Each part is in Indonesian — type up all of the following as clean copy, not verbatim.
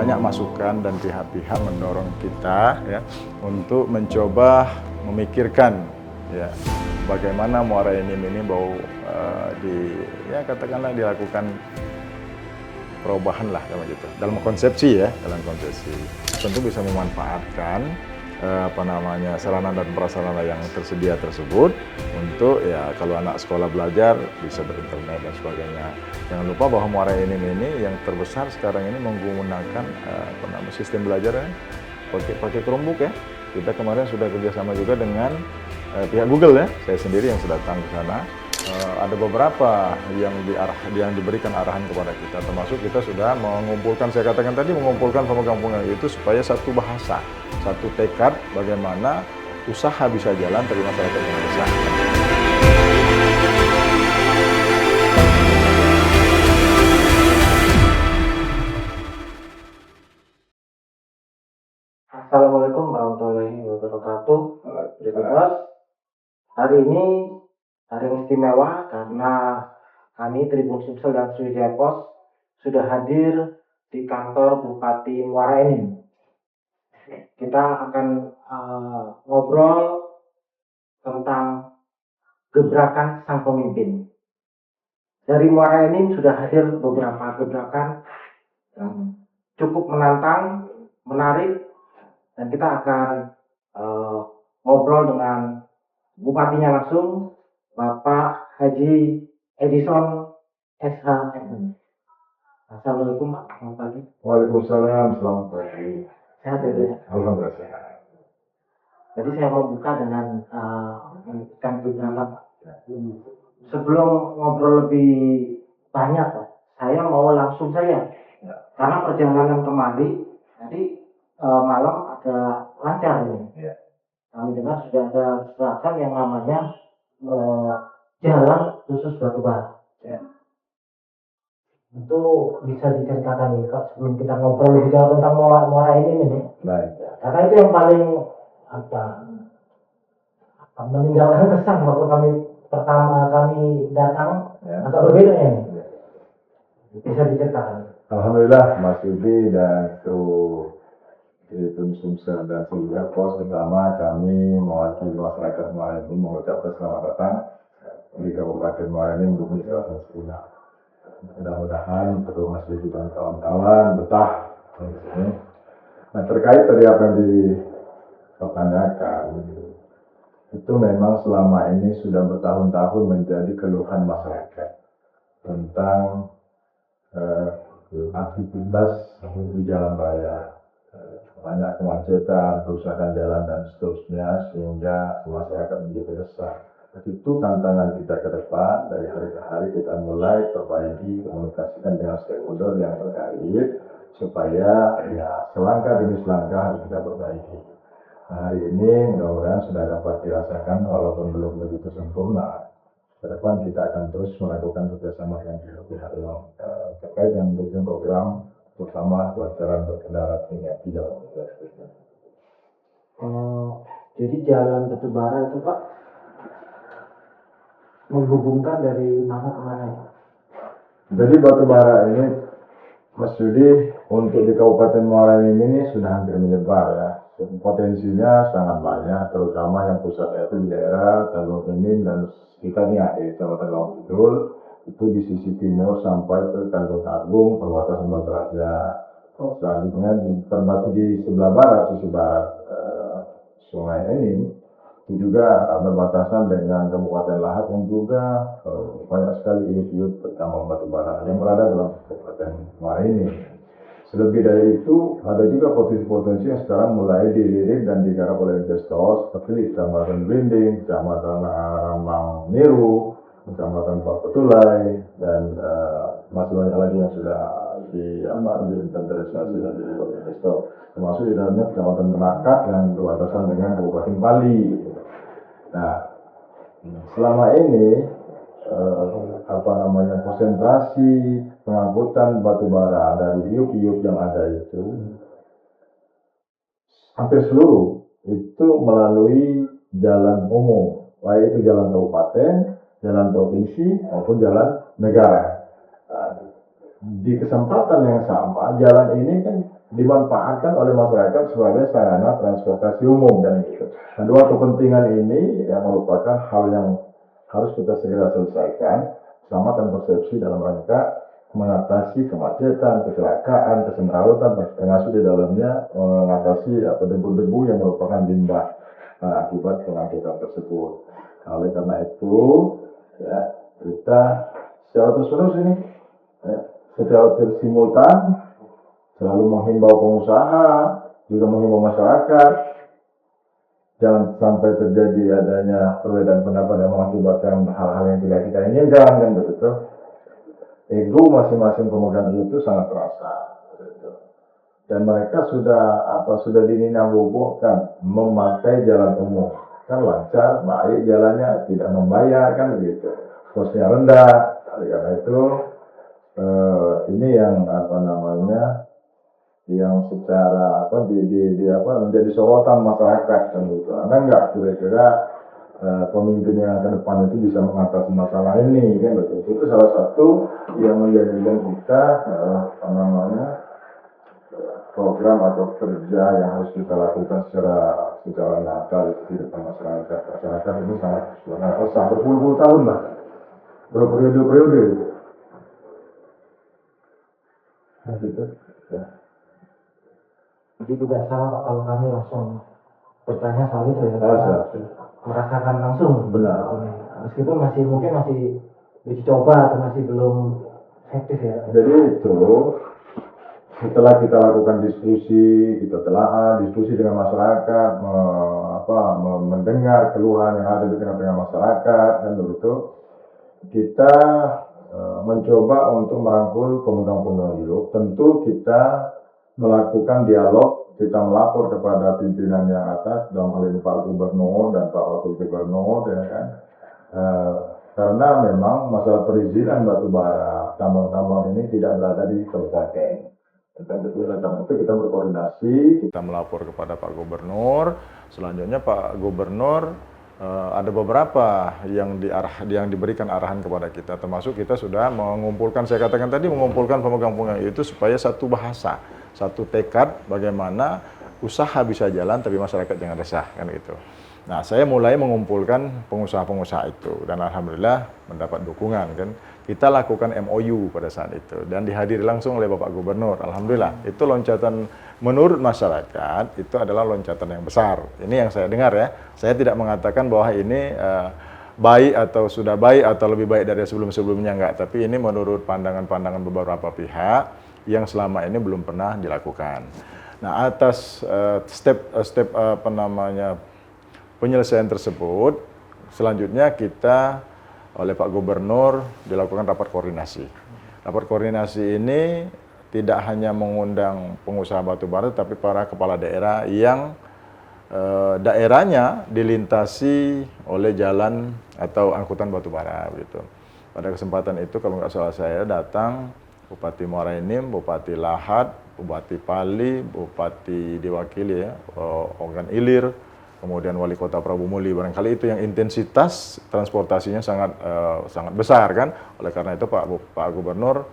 banyak masukan dan pihak-pihak mendorong kita ya untuk mencoba memikirkan ya bagaimana Muara Enim ini katakanlah dilakukan perubahan lah dalam konsepsi tentu bisa memanfaatkan sarana dan prasarana yang tersedia tersebut untuk ya kalau anak sekolah belajar bisa berinternet dan sebagainya. Jangan lupa bahwa Muara Enim ini yang terbesar sekarang ini menggunakan sistem belajar pakai Chromebook ya. Kita kemarin sudah kerjasama juga dengan pihak Google ya. Saya sendiri yang sudah datang ke sana. Ada beberapa yang diberikan arahan kepada kita, termasuk kita sudah mengumpulkan, saya katakan tadi, mengumpulkan pemegang itu supaya satu bahasa, satu tekad bagaimana usaha bisa jalan tapi masyarakat yang besar. Assalamualaikum warahmatullahi wabarakatuh. Hari ini hari yang istimewa karena kami Tribun Sumsel dan Sriwijaya Pos sudah hadir di kantor Bupati Muara Enim. Kita akan ngobrol tentang gebrakan sang pemimpin. Dari Muara Enim sudah hadir beberapa gebrakan yang cukup menantang, menarik, dan kita akan ngobrol dengan bupatinya langsung, Bapak Haji Edison SHM. Assalamualaikum Pak, selamat pagi. Waalaikumsalam, selamat pagi. Sehat ya? Alhamdulillah sehat. Jadi saya mau buka dengan menunjukkan beberapa Pak. Sebelum ngobrol lebih banyak Pak, saya mau langsung saja. Karena perjalanan kemari tadi malam agak lancar ini. Ya. Kami dengar sudah ada gerakan yang namanya jalan khusus batubara. Ya. Itu bisa diceritakan nih Pak sebelum kita ngobrol lebih jauh tentang Muara Enim ini. Baik. Karena itu yang paling meninggalkan kesan waktu pertama kami datang agak berbeda ya. Bisa diceritakan. Alhamdulillah Mas Yudi dan kru Tribun Sumsel dan Sriwijaya Pos bersama kami mewakili masyarakat Muara Enim mengucapkan selamat datang di Kabupaten Muara Enim Bumi Selatan Sepuluh. Mudah-mudahan perlu Mas Yudi dan kawan-kawan betah di sini. Nah, terkait tadi apa yang dipertanyakan, itu memang selama ini sudah bertahun-tahun menjadi keluhan masyarakat tentang aktivitas di jalan raya, banyak kemacetan, kerusakan jalan dan seterusnya sehingga masyarakat menjadi resah. Itu tantangan kita ke depan, dari hari ke hari kita mulai perbaiki, komunikasikan dengan stakeholder yang terkait supaya ya selangkah demi selangkah harus kita perbaiki. Nah, hari ini mudah-mudahan sudah dapat dirasakan walaupun belum begitu sempurna. Ke depan kita akan terus melakukan kerjasama dengan pihak yang terkait dengan program terutama pelajaran berkendara tingkat di jalan. Jadi jalan batubara itu Pak menghubungkan dari mana ke mana? Jadi batubara ini Mas Yudi untuk di Kabupaten Muara Enim ini sudah hampir menyebar ya. Potensinya sangat banyak, terutama yang pusatnya itu di daerah Talung Enim dan sekitarnya Kecamatan Lawang Kidul, itu di sisi timur sampai ke Tanjung Agung, perbatasan Batu Raja. Selanjutnya di sebelah barat, sisi barat Sungai Enim, itu juga berbatasan dengan Kabupaten Lahad yang juga banyak sekali individu tambang batubara yang berada dalam Kabupaten Muara Enim. Lebih dari itu, ada juga potensi-potensi yang sekarang mulai dilirik dan digarap oleh investor seperti di Kecamatan Blinding, Kecamatan Rambang Niru, Kecamatan Pak Petulai, dan masih banyak lagi yang sudah diinventarisasi dan dilirik oleh investor. Termasuk di dalamnya Kecamatan Menakat yang berbatasan dengan Kabupaten Bali. Nah, selama ini konsentrasi pengangkutan batubara dari iup-iup yang ada itu hampir seluruh itu melalui jalan umum, baik itu jalan kabupaten, jalan provinsi maupun jalan negara. Di kesempatan yang sama, jalan ini kan dimanfaatkan oleh masyarakat sebagai sarana transportasi umum dan gitu. Nah, dua kepentingan ini yang merupakan hal yang harus kita segera selesaikan, keselamatan persepsi dalam rangka mengatasi kemacetan, kecelakaan, kesemrautan, termasuk di dalamnya mengatasi debu-debu yang merupakan limbah akibat pengangkutan tersebut. Nah, oleh karena itu, ya, kita secara terus-menerus ini, ya, secara simultan selalu menghimbau pengusaha, juga menghimbau masyarakat, jangan sampai terjadi adanya perbedaan pendapat yang mengakibatkan hal-hal yang tidak kita inginkan, kan begitu. Ego masing-masing pemegang itu sangat terasa, begitu. Dan mereka sudah dininambobohkan memakai jalan umum, kan lancar, baik jalannya, tidak membayar, kan begitu. Kosnya rendah, karena itu ini yang yang secara menjadi sorotan masyarakat, kan gitu. Anda nggak kira-kira pemimpin yang ke depan itu bisa mengatasi masalah ini, kan betul. Itu salah satu yang menjadikan kita program atau kerja yang harus kita lakukan secara nyata di depan masyarakat. Masyarakat ini sangat berpuluh-puluh tahun lah, berperiode-periode gitu. Nah, gitu. Ya. Jadi tidak salah Pak kalau kami langsung bertanya soal itu ya, merasakan langsung. Benar. Meskipun mungkin masih dicoba atau masih belum efektif ya. Jadi itu setelah kita lakukan diskusi, kita telah diskusi dengan masyarakat, mendengar keluhan yang ada di tengah-tengah masyarakat, dan begitu kita mencoba untuk merangkul pemegang-pemegang hidup. Tentu kita melakukan dialog, kita melapor kepada pimpinan yang atas, dalam hal ini Pak Gubernur dan Pak Wakil Gubernur, ya kan. Karena memang masalah perizinan batubara tambang-tambang ini tidak berada di kabupaten. Dan karena itu kita berkoordinasi, kita melapor kepada Pak Gubernur. Selanjutnya Pak Gubernur ada beberapa yang diberikan arahan kepada kita, termasuk kita sudah mengumpulkan, saya katakan tadi, mengumpulkan pemegang-pemegang itu supaya satu bahasa, satu tekad bagaimana usaha bisa jalan tapi masyarakat jangan resah, kan gitu. Nah, saya mulai mengumpulkan pengusaha-pengusaha itu dan alhamdulillah mendapat dukungan, kan. Kita lakukan MOU pada saat itu dan dihadiri langsung oleh Bapak Gubernur. Alhamdulillah, itu loncatan menurut masyarakat itu adalah loncatan yang besar. Ini yang saya dengar ya. Saya tidak mengatakan bahwa ini baik atau sudah baik atau lebih baik dari sebelum-sebelumnya, enggak, tapi ini menurut pandangan-pandangan beberapa pihak yang selama ini belum pernah dilakukan. Nah, atas step penyelesaian tersebut, selanjutnya kita oleh Pak Gubernur dilakukan rapat koordinasi. Rapat koordinasi ini tidak hanya mengundang pengusaha batubara, tapi para kepala daerah yang daerahnya dilintasi oleh jalan atau angkutan batubara, gitu. Pada kesempatan itu kalau nggak salah saya datang Bupati Muara Enim, Bupati Lahad, Bupati Pali, Bupati diwakili ya, Ogan Ilir, kemudian Wali Kota Prabu Muli. Barangkali itu yang intensitas transportasinya sangat besar, kan. Oleh karena itu Pak Gubernur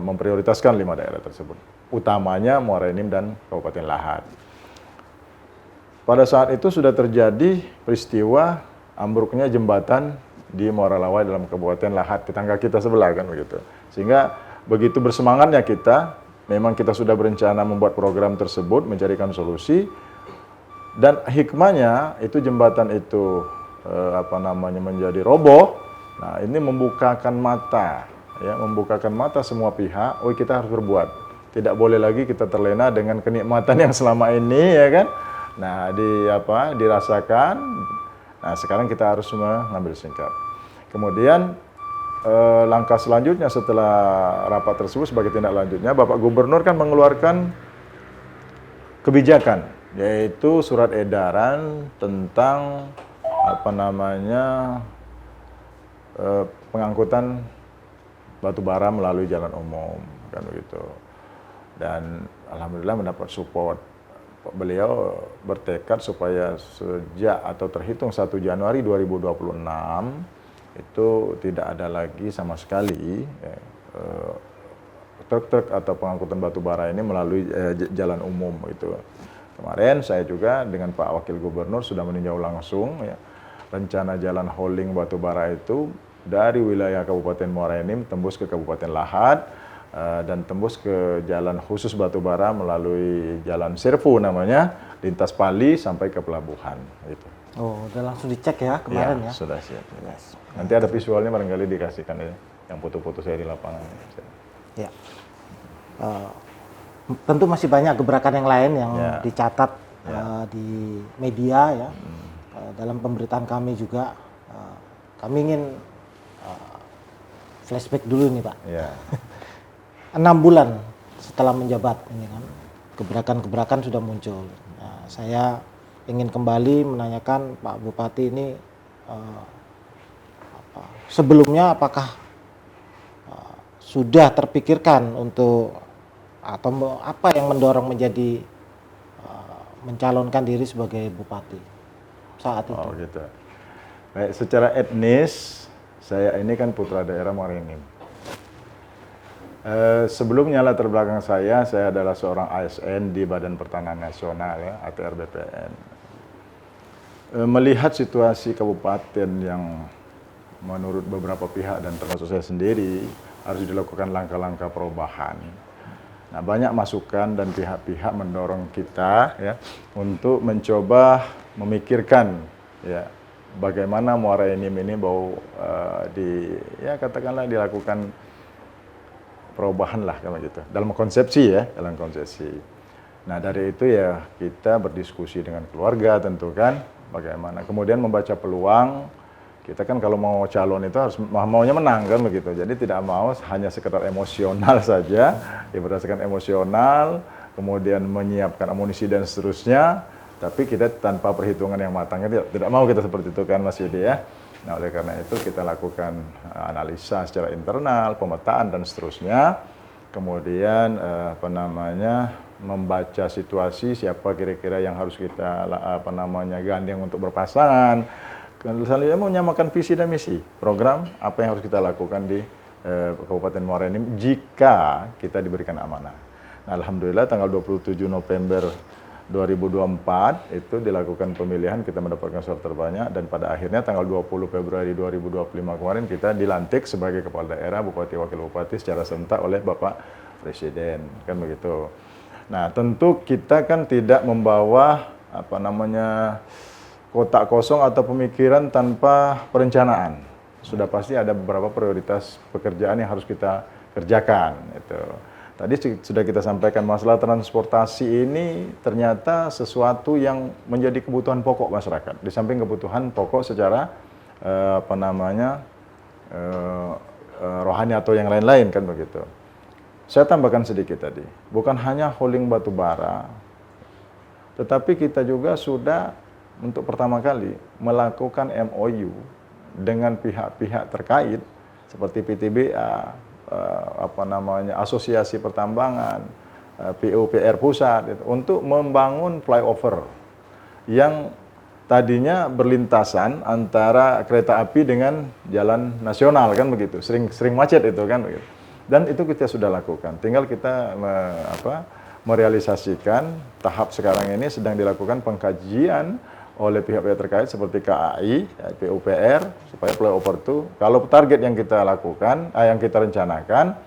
memprioritaskan 5 daerah tersebut, utamanya Muara Enim dan Kabupaten Lahad. Pada saat itu sudah terjadi peristiwa ambruknya jembatan di Muara Lawai dalam Kabupaten Lahad, tetangga kita sebelah, kan begitu. Sehingga begitu bersemangatnya kita, memang kita sudah berencana membuat program tersebut, mencarikan solusi. Dan hikmahnya itu jembatan itu menjadi roboh. Nah, ini membukakan mata semua pihak. Oh, kita harus berbuat. Tidak boleh lagi kita terlena dengan kenikmatan yang selama ini, ya kan. Nah, dirasakan. Nah, sekarang kita harus mengambil sikap. Kemudian langkah selanjutnya setelah rapat tersebut sebagai tindak lanjutnya, Bapak Gubernur kan mengeluarkan kebijakan, yaitu surat edaran tentang pengangkutan batu bara melalui jalan umum, kan begitu. Dan alhamdulillah mendapat support. Beliau bertekad supaya sejak atau terhitung 1 Januari 2026 itu tidak ada lagi sama sekali truk-truk atau pengangkutan batu bara ini melalui jalan umum itu. Kemarin saya juga dengan Pak Wakil Gubernur sudah meninjau langsung ya, rencana jalan hauling batu bara itu dari wilayah Kabupaten Muara Enim tembus ke Kabupaten Lahad dan tembus ke jalan khusus batu bara melalui jalan Servu namanya, lintas Pali sampai ke pelabuhan itu. Oh, udah langsung dicek ya kemarin ya? Sudah siap. Yes. Nanti ada visualnya barangkali dikasihkan ya, yang foto-foto saya di lapangan. Ya. Tentu masih banyak gebrakan yang lain yang dicatat di media ya. Dalam pemberitaan kami juga, kami ingin flashback dulu nih Pak. Ya. 6 bulan setelah menjabat ini kan, gebrakan-gebrakan sudah muncul. Nah, saya ingin kembali menanyakan Pak Bupati ini sebelumnya apakah sudah terpikirkan untuk atau apa yang mendorong menjadi mencalonkan diri sebagai bupati saat itu? Oh gitu. Baik, secara etnis saya ini kan putra daerah Muara Enim. Sebelumnya latar belakang saya adalah seorang ASN di Badan Pertanahan Nasional ya, ATR BPN. Melihat situasi kabupaten yang menurut beberapa pihak dan termasuk saya sendiri harus dilakukan langkah-langkah perubahan. Nah, banyak masukan dan pihak-pihak mendorong kita ya untuk mencoba memikirkan ya bagaimana Muara Enim ini katakanlah dilakukan perubahan lah kayak gitu. Dalam konsepsi ya, dalam konsepsi. Nah, dari itu ya kita berdiskusi dengan keluarga tentu kan bagaimana. Kemudian membaca peluang. Kita kan kalau mau calon itu harus maunya menang kan begitu. Jadi tidak mau hanya sekedar emosional saja, ya berdasarkan emosional, kemudian menyiapkan amunisi dan seterusnya, tapi kita tanpa perhitungan yang matang. Tidak mau kita seperti itu kan Mas Yudi ya. Nah, oleh karena itu kita lakukan analisa secara internal, pemetaan dan seterusnya. Kemudian membaca situasi siapa kira-kira yang harus kita gandeng untuk berpasangan. Selanjutnya menyamakan visi dan misi program apa yang harus kita lakukan di Kabupaten Muara Enim jika kita diberikan amanah. Nah, alhamdulillah tanggal 27 November 2024 itu dilakukan pemilihan, kita mendapatkan suara terbanyak dan pada akhirnya tanggal 20 Februari 2025 kemarin kita dilantik sebagai kepala daerah, bupati, wakil bupati secara serentak oleh Bapak Presiden, kan begitu. Nah, tentu kita kan tidak membawa kotak kosong atau pemikiran tanpa perencanaan. Sudah pasti ada beberapa prioritas pekerjaan yang harus kita kerjakan. Itu. Tadi sudah kita sampaikan masalah transportasi ini ternyata sesuatu yang menjadi kebutuhan pokok masyarakat. Di samping kebutuhan pokok secara rohani atau yang lain-lain kan begitu. Saya tambahkan sedikit tadi, bukan hanya hauling batu bara, tetapi kita juga sudah untuk pertama kali melakukan MOU dengan pihak-pihak terkait seperti PTBA, Asosiasi Pertambangan, PUPR Pusat untuk membangun flyover yang tadinya berlintasan antara kereta api dengan jalan nasional kan begitu, sering macet itu kan begitu. Dan itu kita sudah lakukan, tinggal kita merealisasikan. Tahap sekarang ini sedang dilakukan pengkajian oleh pihak-pihak terkait seperti KAI, PUPR, supaya flyover itu, kalau target yang kita lakukan, yang kita rencanakan,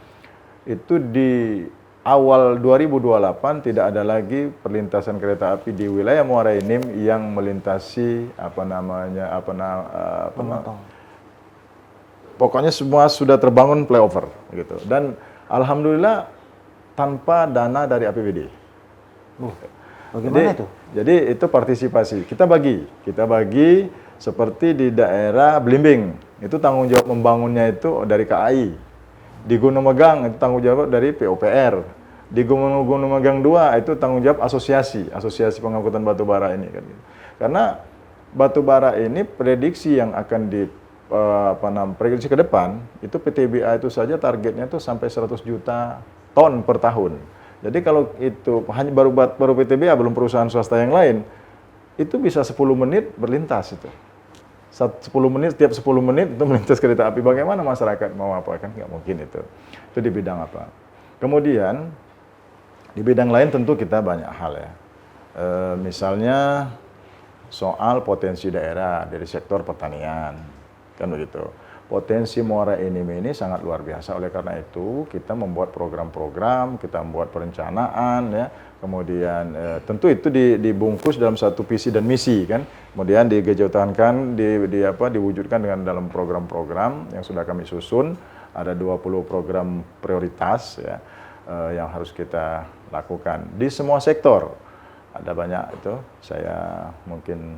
itu di awal 2028 tidak ada lagi perlintasan kereta api di wilayah Muara Enim yang melintasi pokoknya semua sudah terbangun flyover gitu. Dan alhamdulillah tanpa dana dari APBD. Bagaimana itu? Jadi itu partisipasi. Kita bagi seperti di daerah Blimbing, itu tanggung jawab membangunnya itu dari KAI. Di Gunung Megang itu tanggung jawab dari PUPR. Di Gunung Megang 2 itu tanggung jawab asosiasi pengangkutan batu bara ini kan. Karena batu bara ini prediksi yang akan prediksi ke depan itu PTBA itu saja targetnya itu sampai 100 juta ton per tahun. Jadi kalau itu hanya baru PTBA, belum perusahaan swasta yang lain, itu bisa 10 menit berlintas itu. 10 menit, setiap 10 menit itu melintas kereta api. Bagaimana masyarakat mau apa kan? Nggak mungkin itu. Itu di bidang apa? Kemudian di bidang lain tentu kita banyak hal ya. Misalnya soal potensi daerah dari sektor pertanian, kan begitu. Potensi Muara Enim ini sangat luar biasa. Oleh karena itu kita membuat program-program, kita membuat perencanaan ya. Kemudian tentu itu dibungkus dalam satu visi dan misi kan. Kemudian digejotankan, diwujudkan dengan dalam program-program yang sudah kami susun. Ada 20 program prioritas ya yang harus kita lakukan di semua sektor. Ada banyak itu, saya mungkin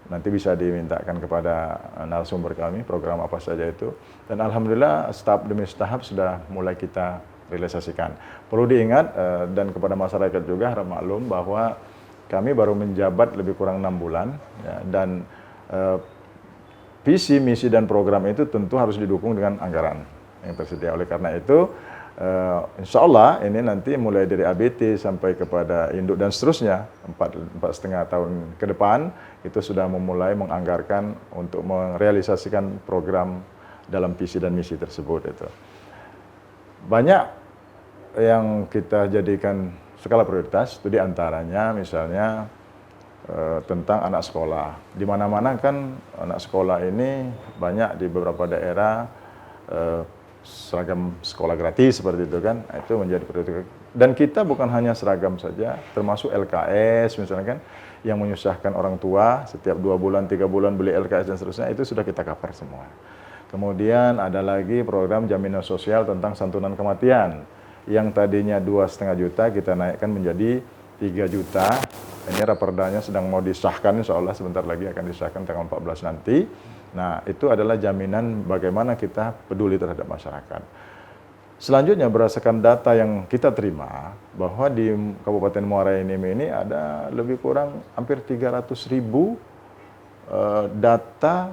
nanti bisa dimintakan kepada narasumber kami program apa saja itu. Dan alhamdulillah tahap demi tahap sudah mulai kita realisasikan. Perlu diingat dan kepada masyarakat juga harap maklum bahwa kami baru menjabat lebih kurang 6 bulan ya, dan visi, misi dan program itu tentu harus didukung dengan anggaran yang tersedia. Oleh karena itu insya Allah ini nanti mulai dari ABT sampai kepada induk dan seterusnya 4,5 tahun ke depan itu sudah memulai menganggarkan untuk merealisasikan program dalam visi dan misi tersebut itu. Banyak yang kita jadikan skala prioritas itu diantaranya misalnya tentang anak sekolah. Di mana-mana kan anak sekolah ini banyak di beberapa daerah seragam sekolah gratis seperti itu kan, itu menjadi prioritas. Dan kita bukan hanya seragam saja, termasuk LKS misalnya kan, yang menyusahkan orang tua setiap 2 bulan, 3 bulan beli LKS dan seterusnya, itu sudah kita cover semua. Kemudian ada lagi program jaminan sosial tentang santunan kematian, yang tadinya 2,5 juta kita naikkan menjadi 3 juta. Ini rapordanya sedang mau disahkan, insya Allah sebentar lagi akan disahkan tanggal 14 nanti. Nah, itu adalah jaminan bagaimana kita peduli terhadap masyarakat. Selanjutnya berdasarkan data yang kita terima, bahwa di Kabupaten Muara Enim ini ada lebih kurang hampir 300.000 data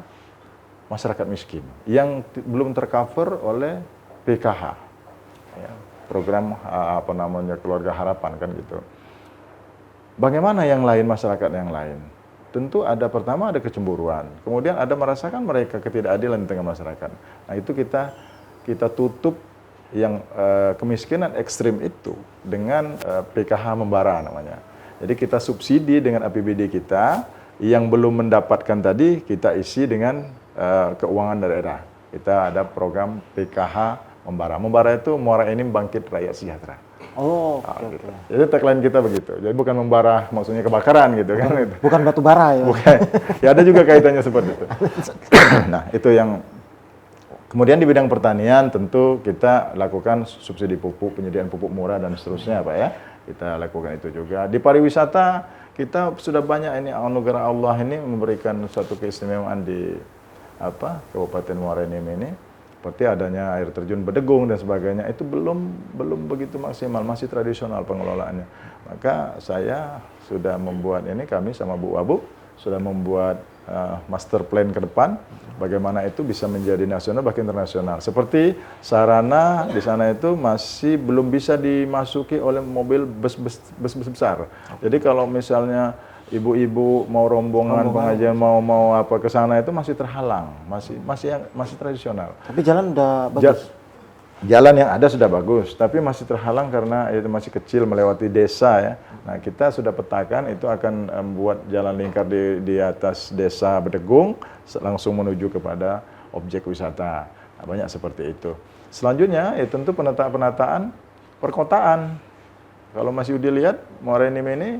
masyarakat miskin yang belum tercover oleh PKH, ya, program Keluarga Harapan kan gitu. Bagaimana yang lain, masyarakat yang lain? Tentu pertama ada kecemburuan, kemudian ada merasakan mereka ketidakadilan di tengah masyarakat. Nah itu kita tutup yang kemiskinan ekstrim itu dengan PKH membara namanya. Jadi kita subsidi dengan APBD kita, yang belum mendapatkan tadi kita isi dengan keuangan daerah. Kita ada program PKH membara. Membara itu Muara Enim Bangkit Rakyat Sejahtera. Oh, gitu. Jadi tagline kita begitu. Jadi bukan membara maksudnya kebakaran gitu kan. Bukan batu bara ya. Bukan. Ya ada juga kaitannya seperti itu. Nah, itu yang kemudian di bidang pertanian tentu kita lakukan subsidi pupuk, penyediaan pupuk murah dan seterusnya Pak ya. Kita lakukan itu juga. Di pariwisata kita sudah banyak ini anugerah Allah ini memberikan suatu keistimewaan di Kabupaten Muara Enim ini. Seperti adanya air terjun Bedegung dan sebagainya, itu belum begitu maksimal, masih tradisional pengelolaannya. Maka saya sudah membuat ini, kami sama Bu Wabu sudah membuat master plan ke depan, bagaimana itu bisa menjadi nasional bahkan internasional. Seperti sarana di sana itu masih belum bisa dimasuki oleh mobil bus besar. Jadi kalau misalnya ibu-ibu mau rombongan pengajian mau apa ke sana itu masih terhalang, masih tradisional. Tapi jalan udah bagus. Jalan yang ada sudah bagus, tapi masih terhalang karena itu masih kecil melewati desa ya. Nah, kita sudah petakan itu akan membuat jalan lingkar di atas desa Bedegung langsung menuju kepada objek wisata. Nah, banyak seperti itu. Selanjutnya ya tentu penataan perkotaan. Kalau masih dilihat Muara Enim ini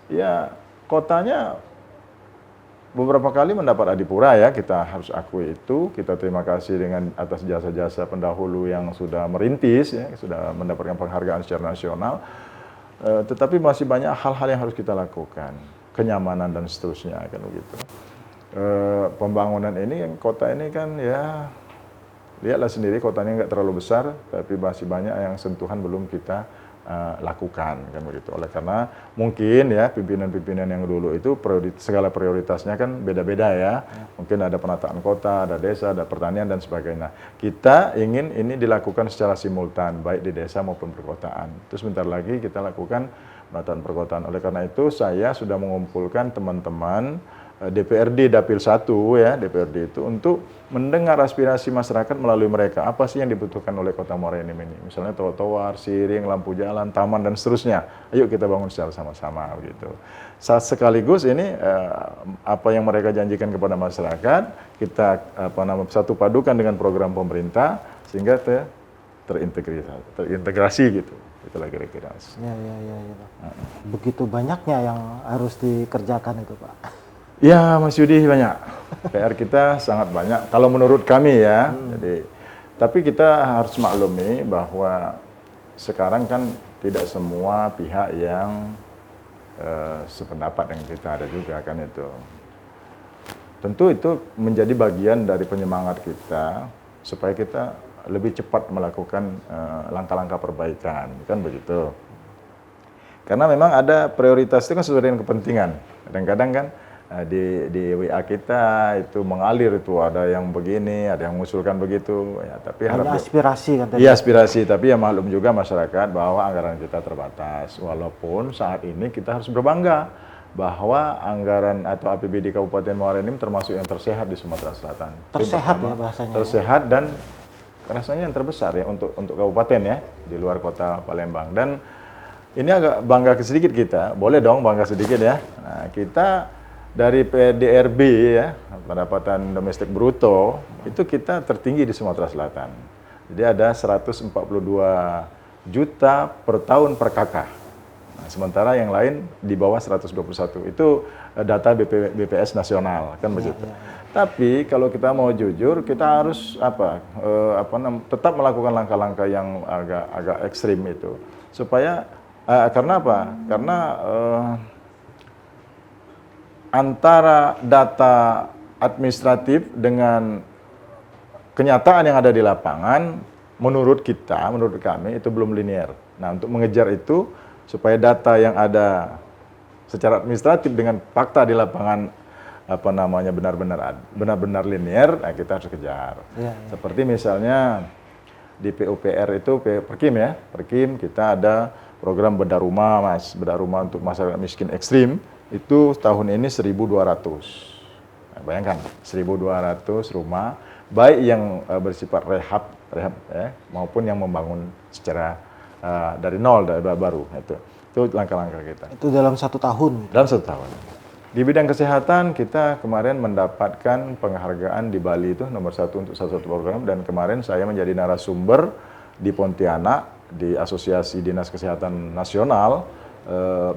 ya kotanya beberapa kali mendapat adipura ya, kita harus akui itu. Kita terima kasih dengan atas jasa-jasa pendahulu yang sudah merintis ya, sudah mendapatkan penghargaan secara nasional. Tetapi masih banyak hal-hal yang harus kita lakukan, kenyamanan dan seterusnya kan begitu. Pembangunan ini kota ini kan ya lihatlah sendiri, kotanya nggak terlalu besar, tapi masih banyak yang sentuhan belum kita lakukan kan begitu. Oleh karena mungkin ya pimpinan-pimpinan yang dulu itu segala prioritasnya kan beda-beda ya. Mungkin ada penataan kota, ada desa, ada pertanian dan sebagainya. Kita ingin ini dilakukan secara simultan baik di desa maupun perkotaan. Terus sebentar lagi kita lakukan penataan perkotaan. Oleh karena itu saya sudah mengumpulkan teman-teman DPRD Dapil 1 ya, DPRD itu untuk mendengar aspirasi masyarakat melalui mereka. Apa sih yang dibutuhkan oleh Kota Muara Enim ini? Misalnya trotoar, siring, lampu jalan, taman dan seterusnya. Ayo kita bangun secara sama-sama begitu. Sekaligus ini apa yang mereka janjikan kepada masyarakat, kita satu padukan dengan program pemerintah sehingga terintegrasi gitu. Itulah kira-kira. Ya. Begitu banyaknya yang harus dikerjakan itu, Pak. Ya, Mas Yudi, banyak. PR kita sangat banyak. Kalau menurut kami ya. Jadi, tapi kita harus maklumi bahwa sekarang kan tidak semua pihak yang sependapat dengan kita, ada juga kan itu. Tentu itu menjadi bagian dari penyemangat kita supaya kita lebih cepat melakukan langkah-langkah perbaikan, kan begitu. Karena memang ada prioritas itu kan sesuai dengan kepentingan. Kadang-kadang kan di WA kita itu mengalir itu, ada yang begini, ada yang mengusulkan begitu, ya. Tapi hanya aspirasi kan tadi. Iya, aspirasi, tapi ya maklum juga masyarakat bahwa anggaran kita terbatas. Walaupun saat ini kita harus berbangga bahwa anggaran atau APBD Kabupaten Muara Enim termasuk yang tersehat di Sumatera Selatan. Tersehat ya bahasanya. Tersehat dan rasanya yang terbesar ya untuk kabupaten ya di luar kota Palembang. Dan ini agak bangga sedikit kita, boleh dong bangga sedikit ya. Nah, kita dari PDRB ya, pendapatan domestik bruto, itu kita tertinggi di Sumatera Selatan. Jadi ada 142 juta per tahun per kakak. Nah, sementara yang lain di bawah 121. Itu data BPS nasional, kan begitu. Tapi kalau kita mau jujur, kita harus tetap melakukan langkah-langkah yang agak ekstrim itu. Supaya, karena apa? Karena antara data administratif dengan kenyataan yang ada di lapangan, menurut kami itu belum linear. Nah, untuk mengejar itu, supaya data yang ada secara administratif dengan fakta di lapangan benar-benar linear, nah kita harus kejar. Seperti misalnya di PUPR itu Perkim ya, Perkim kita ada program bedah rumah, bedah rumah untuk masyarakat miskin ekstrim. Itu tahun ini 1.200. Nah, bayangkan 1.200 rumah, baik yang bersifat rehab ya, maupun yang membangun secara dari nol, dari baru. Itu langkah-langkah kita. Itu dalam 1 tahun? Dalam 1 tahun. Di bidang kesehatan kita kemarin mendapatkan penghargaan di Bali itu nomor 1 untuk salah satu program, dan kemarin saya menjadi narasumber di Pontianak di Asosiasi Dinas Kesehatan Nasional.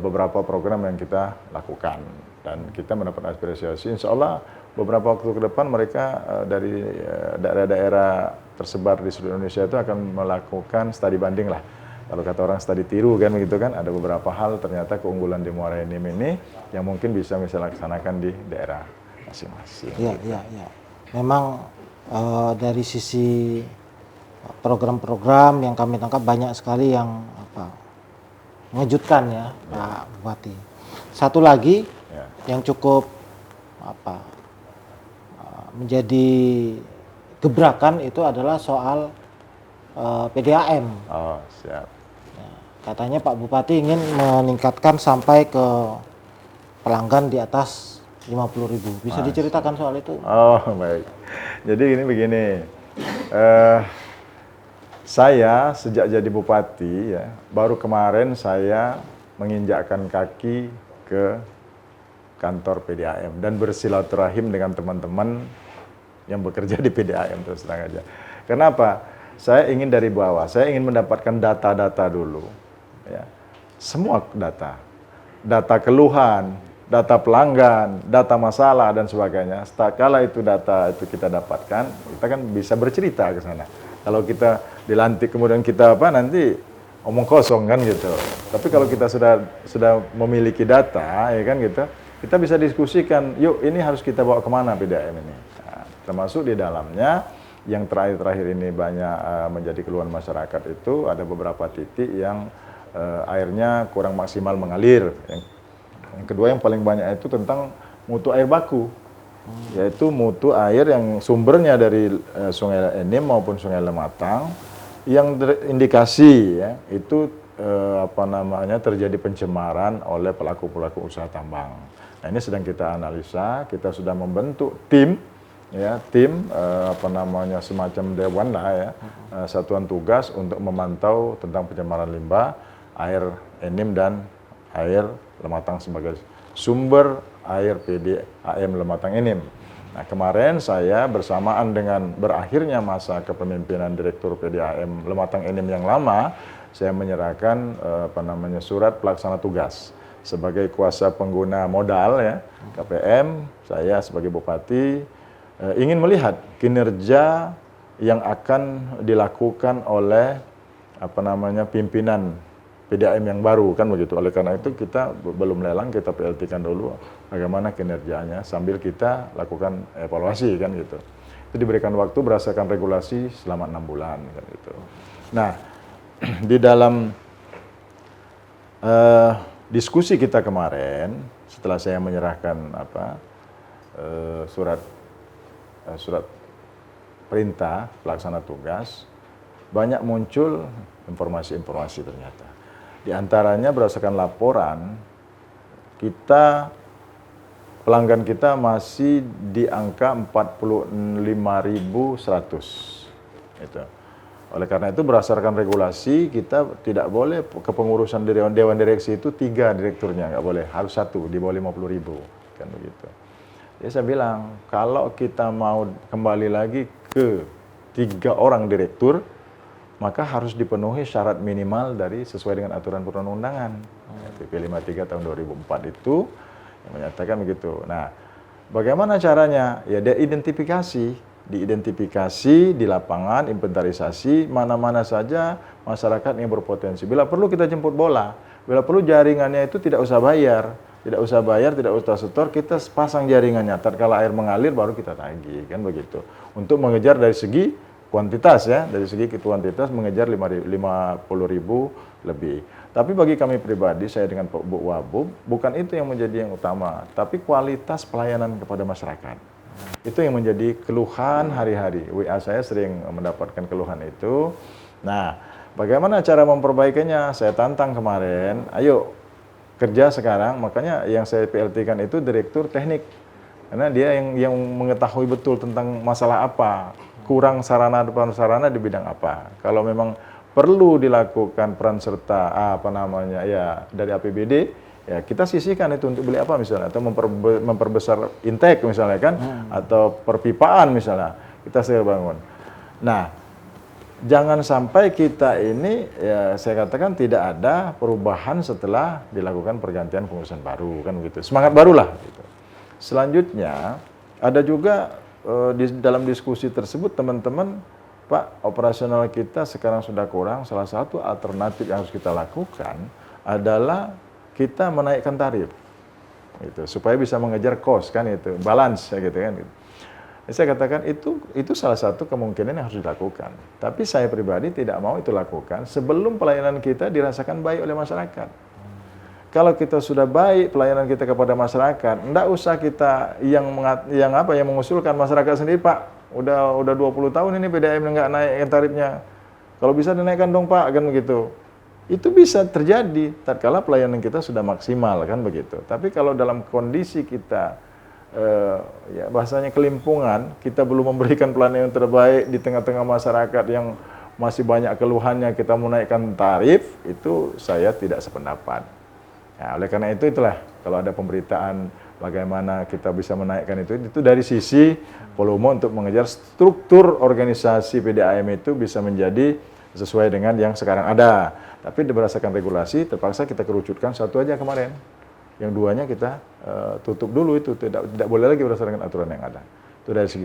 Beberapa program yang kita lakukan dan kita mendapat apresiasi. Insya Allah beberapa waktu ke depan mereka dari daerah-daerah tersebar di seluruh Indonesia itu akan melakukan studi banding lah. Kalau kata orang studi tiru kan begitu kan, ada beberapa hal ternyata keunggulan di Muara Enim ini yang mungkin bisa laksanakan di daerah masing-masing. Iya. Memang dari sisi program-program yang kami tangkap banyak sekali yang mengejutkan ya, Pak Bupati. Satu lagi yang cukup menjadi gebrakan itu adalah soal PDAM. Oh, siap. Katanya Pak Bupati ingin meningkatkan sampai ke pelanggan di atas 50.000. Bisa diceritakan soal itu? Oh, baik. Jadi begini. Saya sejak jadi bupati ya, baru kemarin saya menginjakkan kaki ke kantor PDAM dan bersilaturahim dengan teman-teman yang bekerja di PDAM terus terang aja. Kenapa? Saya ingin dari bawah, saya ingin mendapatkan data-data dulu. Ya. Semua data keluhan, data pelanggan, data masalah dan sebagainya. Setelah itu data itu kita dapatkan, kita kan bisa bercerita ke sana. Kalau kita dilantik kemudian kita nanti omong kosong kan gitu. Tapi kalau kita sudah memiliki data ya kan gitu, kita bisa diskusikan, yuk ini harus kita bawa kemana PDAM ini. Nah, termasuk di dalamnya yang terakhir ini banyak menjadi keluhan masyarakat itu ada beberapa titik yang airnya kurang maksimal mengalir. Yang kedua yang paling banyak itu tentang mutu air baku. Yaitu mutu air yang sumbernya dari Sungai Enim maupun Sungai Lematang yang terindikasi ya itu terjadi pencemaran oleh pelaku-pelaku usaha tambang. Nah, Nah, ini sedang kita analisa, kita sudah membentuk tim, ya, tim semacam dewan lah ya, satuan tugas untuk memantau tentang pencemaran limbah, air Enim dan air Lematang sebagai sumber air PDAM Lematang Enim. Nah, kemarin saya bersamaan dengan berakhirnya masa kepemimpinan Direktur PDAM Lematang Enim yang lama, saya menyerahkan surat pelaksana tugas sebagai kuasa pengguna modal ya, KPM, saya sebagai Bupati ingin melihat kinerja yang akan dilakukan oleh pimpinan PDAM yang baru kan begitu. Oleh karena itu kita belum lelang, kita PLT-kan dulu bagaimana kinerjanya sambil kita lakukan evaluasi kan gitu. Itu diberikan waktu berdasarkan regulasi selama 6 bulan kan gitu. Nah, di dalam diskusi kita kemarin setelah saya menyerahkan surat perintah pelaksana tugas, banyak muncul informasi-informasi ternyata. Di antaranya berdasarkan laporan, pelanggan kita masih di angka 45.100. Itu. Oleh karena itu berdasarkan regulasi kita tidak boleh kepengurusan dewan direksi itu 3 direkturnya, nggak boleh, harus 1 di bawah 50.000 kan begitu. Ya saya bilang kalau kita mau kembali lagi ke 3 orang direktur, maka harus dipenuhi syarat minimal dari sesuai dengan aturan perundang-undangan. PP 53 tahun 2004 itu yang menyatakan begitu. Nah, bagaimana caranya? Ya diidentifikasi di lapangan, inventarisasi mana-mana saja masyarakat yang berpotensi. Bila perlu kita jemput bola, bila perlu jaringannya itu tidak usah bayar, tidak usah setor, kita pasang jaringannya. Tatkala air mengalir baru kita tagih, kan begitu. Untuk mengejar dari segi kuantitas ya, dari segi kuantitas mengejar 50.000 lebih. Tapi bagi kami pribadi, saya dengan Pak Bu Wabub, bukan itu yang menjadi yang utama, tapi kualitas pelayanan kepada masyarakat. Itu yang menjadi keluhan hari-hari. WA saya sering mendapatkan keluhan itu. Nah, bagaimana cara memperbaikinya? Saya tantang kemarin, ayo kerja sekarang. Makanya yang saya PLT-kan itu direktur teknik. Karena dia yang mengetahui betul tentang masalah apa, kurang sarana dan prasarana di bidang apa. Kalau memang perlu dilakukan peran serta dari APBD, ya kita sisihkan itu untuk beli apa misalnya, atau memperbesar intake misalnya kan, atau perpipaan misalnya, kita segera bangun. Nah, jangan sampai kita ini, ya saya katakan tidak ada perubahan setelah dilakukan pergantian pengurusan baru, kan begitu. Semangat barulah. Gitu. Selanjutnya, ada juga di dalam diskusi tersebut teman-teman, Pak, operasional kita sekarang sudah kurang, salah satu alternatif yang harus kita lakukan adalah kita menaikkan tarif, gitu, supaya bisa mengejar cost kan itu, balance ya gitu kan. Gitu. Saya katakan itu salah satu kemungkinan yang harus dilakukan. Tapi saya pribadi tidak mau itu lakukan sebelum pelayanan kita dirasakan baik oleh masyarakat. Kalau kita sudah baik pelayanan kita kepada masyarakat, enggak usah kita yang mengusulkan masyarakat sendiri, Pak. Udah 20 tahun ini PDAM enggak naik tarifnya. Kalau bisa dinaikkan dong, Pak, kan begitu. Itu bisa terjadi tatkala pelayanan kita sudah maksimal kan begitu. Tapi kalau dalam kondisi kita ya bahasanya kelimpungan, kita belum memberikan pelayanan yang terbaik di tengah-tengah masyarakat yang masih banyak keluhannya, kita menaikkan tarif, itu saya tidak sependapat. Ya, oleh karena itulah kalau ada pemberitaan bagaimana kita bisa menaikkan itu dari sisi volume untuk mengejar struktur organisasi PDAM itu bisa menjadi sesuai dengan yang sekarang ada. Tapi berdasarkan regulasi terpaksa kita kerucutkan satu aja kemarin. Yang duanya kita tutup dulu itu, tidak boleh lagi berdasarkan aturan yang ada. Itu dari segi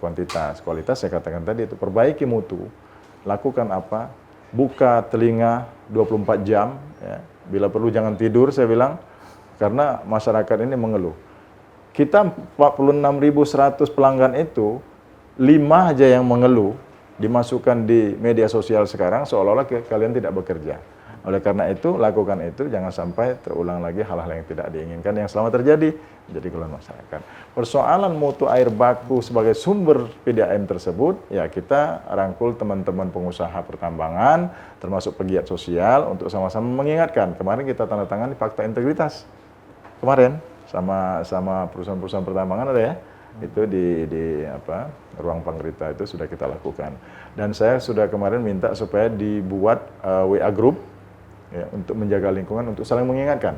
kuantitas. Kualitas saya katakan tadi itu perbaiki mutu. Lakukan apa? Buka telinga 24 jam ya. Bila perlu jangan tidur saya bilang, karena masyarakat ini mengeluh. Kita 46.100 pelanggan itu 5 aja yang mengeluh dimasukkan di media sosial sekarang seolah-olah kalian tidak bekerja. Oleh karena itu, lakukan itu, jangan sampai terulang lagi hal-hal yang tidak diinginkan yang selama terjadi menjadi keluhan masyarakat. Persoalan mutu air baku sebagai sumber PDAM tersebut, ya kita rangkul teman-teman pengusaha pertambangan, termasuk pegiat sosial untuk sama-sama mengingatkan. Kemarin kita tanda tangani fakta integritas. Kemarin, sama perusahaan-perusahaan pertambangan ada ya. Itu di apa ruang Pangrita itu sudah kita lakukan. Dan saya sudah kemarin minta supaya dibuat WA group ya, untuk menjaga lingkungan, untuk saling mengingatkan.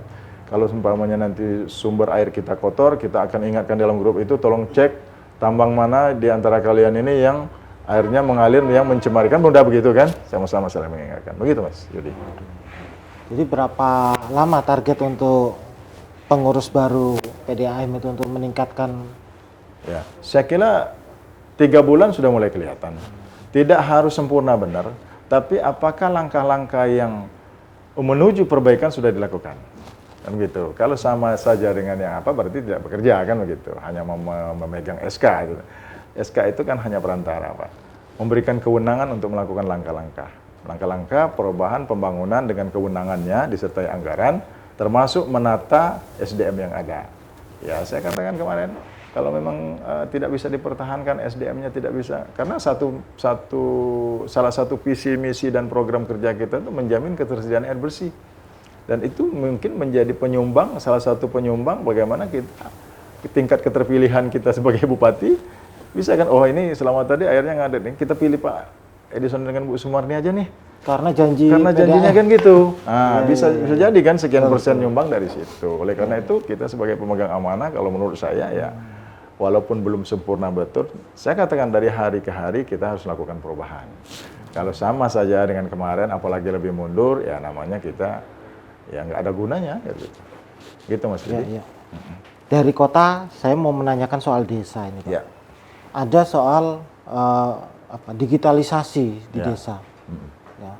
Kalau umpamanya nanti sumber air kita kotor, kita akan ingatkan dalam grup itu, tolong cek tambang mana di antara kalian ini yang airnya mengalir, yang mencemari. Kan mudah begitu kan? Sama-sama saling mengingatkan. Begitu Mas Yudi. Jadi berapa lama target untuk pengurus baru PDAM itu untuk meningkatkan? Ya, saya kira 3 bulan sudah mulai kelihatan. Tidak harus sempurna benar, tapi apakah langkah-langkah yang menuju perbaikan sudah dilakukan? Kan gitu. Kalau sama saja dengan yang apa, berarti tidak bekerja kan begitu. Hanya memegang SK itu. SK itu kan hanya perantara, Pak. Memberikan kewenangan untuk melakukan langkah-langkah. Langkah-langkah perubahan pembangunan dengan kewenangannya disertai anggaran, termasuk menata SDM yang ada. Ya, saya katakan kemarin, kalau memang tidak bisa dipertahankan SDM-nya tidak bisa, karena salah satu visi misi dan program kerja kita itu menjamin ketersediaan air bersih, dan itu mungkin menjadi penyumbang, salah satu penyumbang bagaimana kita tingkat keterpilihan kita sebagai bupati bisa kan, oh ini selama tadi airnya ngadet nih, kita pilih Pak Edison dengan Bu Sumarni aja nih. Karena janjinya kan gitu. Nah, bisa jadi kan sekian persen nyumbang dari situ. Oleh karena itu kita sebagai pemegang amanah, kalau menurut saya ya, walaupun belum sempurna betul, saya katakan dari hari ke hari kita harus lakukan perubahan. Kalau sama saja dengan kemarin, apalagi lebih mundur, ya namanya kita ya nggak ada gunanya. Gitu Mas Didi. Ya. Dari kota, saya mau menanyakan soal desa ini, Pak. Ya. Ada soal digitalisasi di desa. Ya,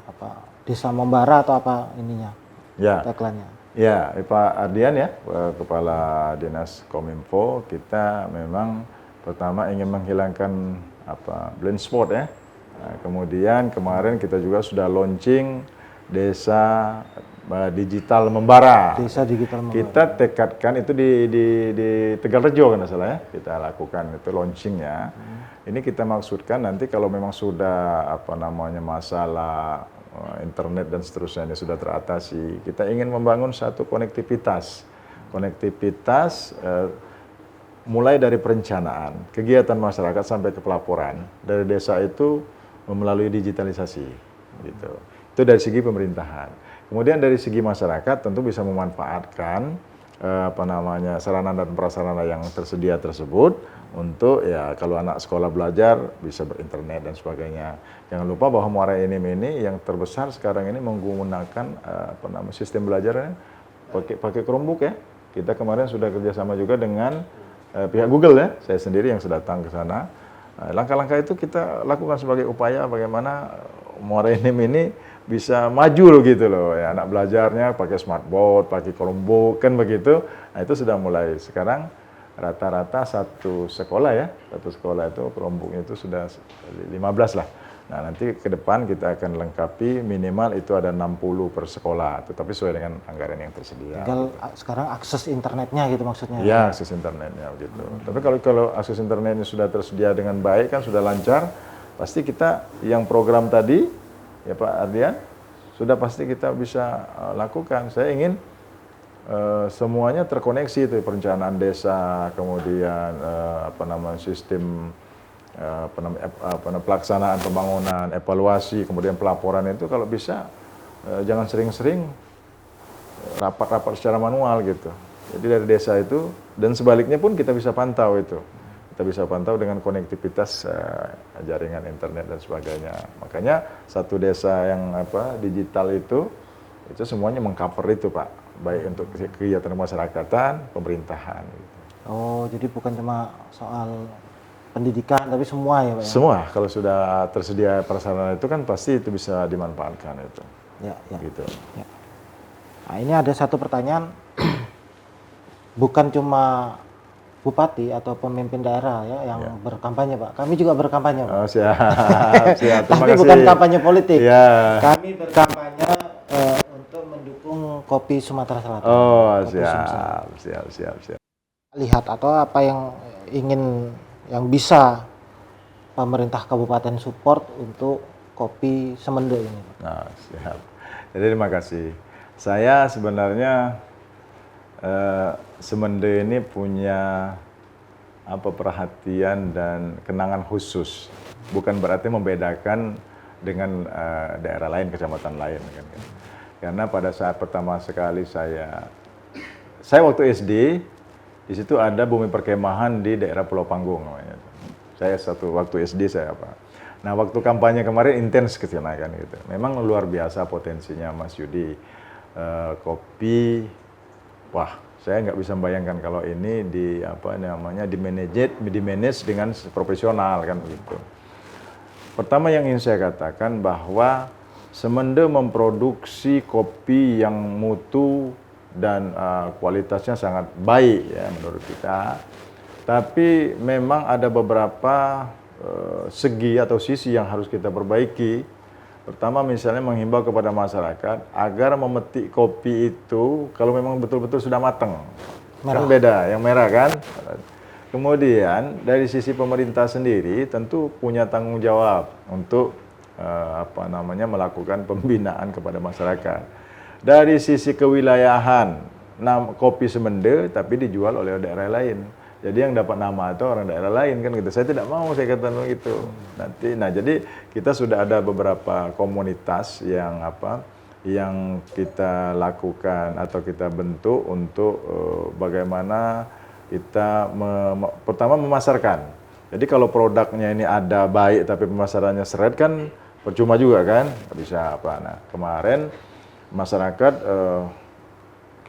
desa membara atau apa ininya? Ya. Tagline-nya. Ya, Pak Ardian ya, Kepala Dinas Kominfo, kita memang pertama ingin menghilangkan blind spot ya. Nah, kemudian kemarin kita juga sudah launching desa digital membara. Desa digital membara. Kita tekadkan itu di Tegalrejo kan salah ya, kita lakukan itu launchingnya. Ini kita maksudkan nanti kalau memang sudah masalah internet dan seterusnya ini sudah teratasi, kita ingin membangun satu konektivitas mulai dari perencanaan, kegiatan masyarakat sampai ke pelaporan dari desa itu melalui digitalisasi, gitu. Itu dari segi pemerintahan. Kemudian dari segi masyarakat tentu bisa memanfaatkan sarana dan prasarana yang tersedia tersebut untuk ya kalau anak sekolah belajar bisa berinternet dan sebagainya. Jangan lupa bahwa Muara Enim ini yang terbesar sekarang ini menggunakan sistem belajarnya pakai Chromebook ya. Kita kemarin sudah kerjasama juga dengan pihak Google ya. Saya sendiri yang sudah datang ke sana. Langkah-langkah itu kita lakukan sebagai upaya bagaimana Muara Enim ini bisa maju loh gitu loh ya, anak belajarnya pakai smartboard, pakai Chromebook kan begitu. Nah itu sudah mulai sekarang. Rata-rata satu sekolah itu Chromebooknya itu sudah 15 lah. Nah nanti ke depan kita akan lengkapi minimal itu ada 60 per sekolah, tetapi sesuai dengan anggaran yang tersedia. Tinggal sekarang akses internetnya gitu maksudnya? Ya akses internetnya begitu. Tapi kalau akses internetnya sudah tersedia dengan baik kan sudah lancar, pasti kita yang program tadi ya Pak Ardian sudah pasti kita bisa lakukan. Saya ingin semuanya terkoneksi itu perencanaan desa, kemudian sistem pelaksanaan pembangunan, evaluasi, kemudian pelaporan itu kalau bisa jangan sering-sering rapat-rapat secara manual gitu. Jadi dari desa itu dan sebaliknya pun kita bisa pantau itu. Kita bisa pantau dengan konektivitas jaringan internet dan sebagainya. Makanya satu desa yang digital itu semuanya mengcover itu Pak. Baik untuk kegiatan masyarakatan, pemerintahan. Oh, jadi bukan cuma soal pendidikan, tapi semua ya Pak? Semua, kalau sudah tersedia prasarana itu kan pasti itu bisa dimanfaatkan itu. Ya. Gitu. Ya. Nah, ini ada satu pertanyaan, bukan cuma bupati atau pemimpin daerah yang berkampanye Pak, kami juga berkampanye Pak. Oh, siap. Tapi bukan kampanye politik. Ya. Kami berkampanye untuk mendukung kopi Sumatera Selatan. Oh, siap. Lihat atau apa yang bisa pemerintah kabupaten support untuk kopi Semendo ini. Nah, siap. Jadi terima kasih. Saya sebenarnya Semende ini punya perhatian dan kenangan khusus. Bukan berarti membedakan dengan daerah lain, kecamatan lain kan. Karena pada saat pertama sekali saya waktu SD, di situ ada bumi perkemahan di daerah Pulau Panggung namanya. Saya waktu SD saya apa. Nah, waktu kampanye kemarin intens ke sana kan gitu. Memang luar biasa potensinya Mas Yudi. Kopi, wah, saya nggak bisa membayangkan kalau ini di manage dengan profesional kan gitu. Pertama yang ingin saya katakan bahwa Semende memproduksi kopi yang mutu dan kualitasnya sangat baik ya menurut kita. Tapi memang ada beberapa segi atau sisi yang harus kita perbaiki. Pertama misalnya menghimbau kepada masyarakat agar memetik kopi itu kalau memang betul-betul sudah matang. Kan beda, yang merah kan. Kemudian dari sisi pemerintah sendiri tentu punya tanggung jawab untuk melakukan pembinaan kepada masyarakat. Dari sisi kewilayahan, kopi Semende tapi dijual oleh daerah lain. Jadi yang dapat nama itu orang daerah lain kan gitu. Saya tidak mau saya katakan itu. Jadi kita sudah ada beberapa komunitas yang kita lakukan atau kita bentuk untuk bagaimana kita pertama memasarkan. Jadi kalau produknya ini ada baik tapi pemasarannya seret kan percuma juga kan, nggak bisa apa. Nah kemarin masyarakat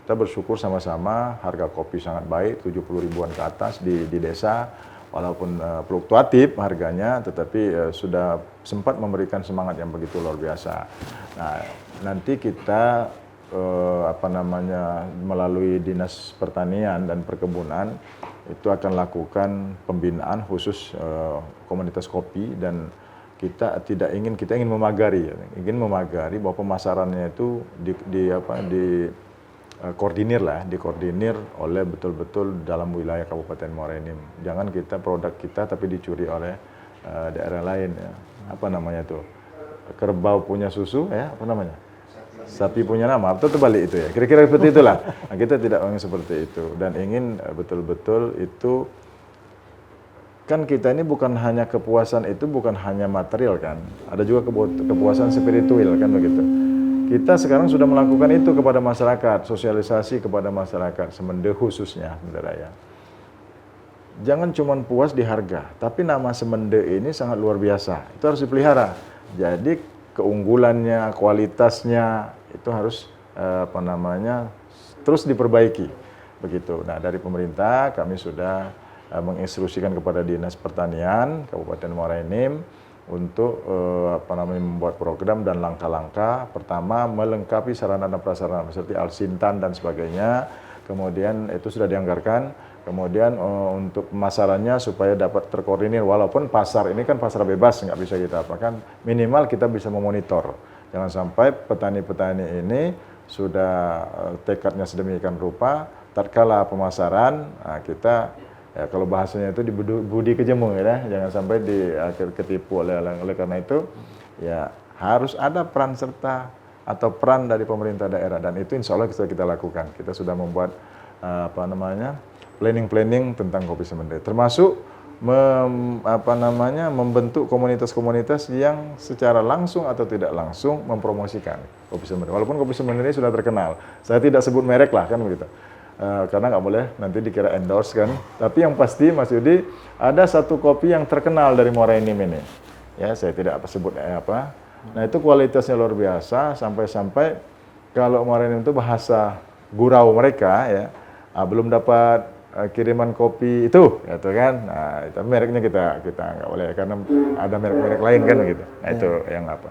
kita bersyukur sama-sama harga kopi sangat baik, 70 ribuan ke atas di desa, walaupun fluktuatif harganya, tetapi sudah sempat memberikan semangat yang begitu luar biasa. Nah nanti kita melalui Dinas Pertanian dan Perkebunan itu akan lakukan pembinaan khusus komunitas kopi dan kita ingin memagari bahwa pemasarannya itu dikoordinir oleh betul-betul dalam wilayah Kabupaten Muara Enim. Jangan produk kita tapi dicuri oleh daerah lain ya. Kerbau punya susu ya, sapi punya nama, atau terbalik itu ya. Kira-kira seperti itulah. Nah, kita tidak ingin seperti itu dan ingin betul-betul itu. Kan kita ini bukan hanya kepuasan itu bukan hanya material kan, ada juga kepuasan spiritual kan begitu. Kita sekarang sudah melakukan itu kepada masyarakat, sosialisasi kepada masyarakat Semende khususnya, saudara ya. Jangan cuma puas di harga, tapi nama Semende ini sangat luar biasa. Itu harus dipelihara. Jadi keunggulannya, kualitasnya itu harus terus diperbaiki begitu. Nah dari pemerintah kami sudah menginstruksikan kepada Dinas Pertanian Kabupaten Muara Enim untuk membuat program dan langkah-langkah. Pertama melengkapi sarana dan prasarana seperti alsintan dan sebagainya. Kemudian itu sudah dianggarkan. Kemudian untuk pemasarannya supaya dapat terkoordinir. Walaupun pasar ini kan pasar bebas, nggak bisa kita apakan. Minimal kita bisa memonitor. Jangan sampai petani-petani ini sudah tekadnya sedemikian rupa. Tatkala pemasaran, kita ya, kalau bahasanya itu budi kejemu ya, jangan sampai ketipu oleh karena itu ya harus ada peran serta atau peran dari pemerintah daerah dan itu insya Allah kita lakukan. Kita sudah membuat planning tentang kopi Semende, termasuk membentuk komunitas-komunitas yang secara langsung atau tidak langsung mempromosikan kopi Semende. Walaupun kopi Semende ini sudah terkenal, saya tidak sebut merek lah kan begitu. Karena nggak boleh nanti dikira endorse kan. Tapi yang pasti Mas Yudi ada satu kopi yang terkenal dari Muara Enim ini. Ya saya tidak sebut apa. Nah itu kualitasnya luar biasa sampai kalau Muara Enim itu bahasa gurau mereka ya belum dapat kiriman kopi itu, gitu kan. Nah itu mereknya kita nggak boleh karena ada merek-merek lain kan gitu. Nah itu yang apa?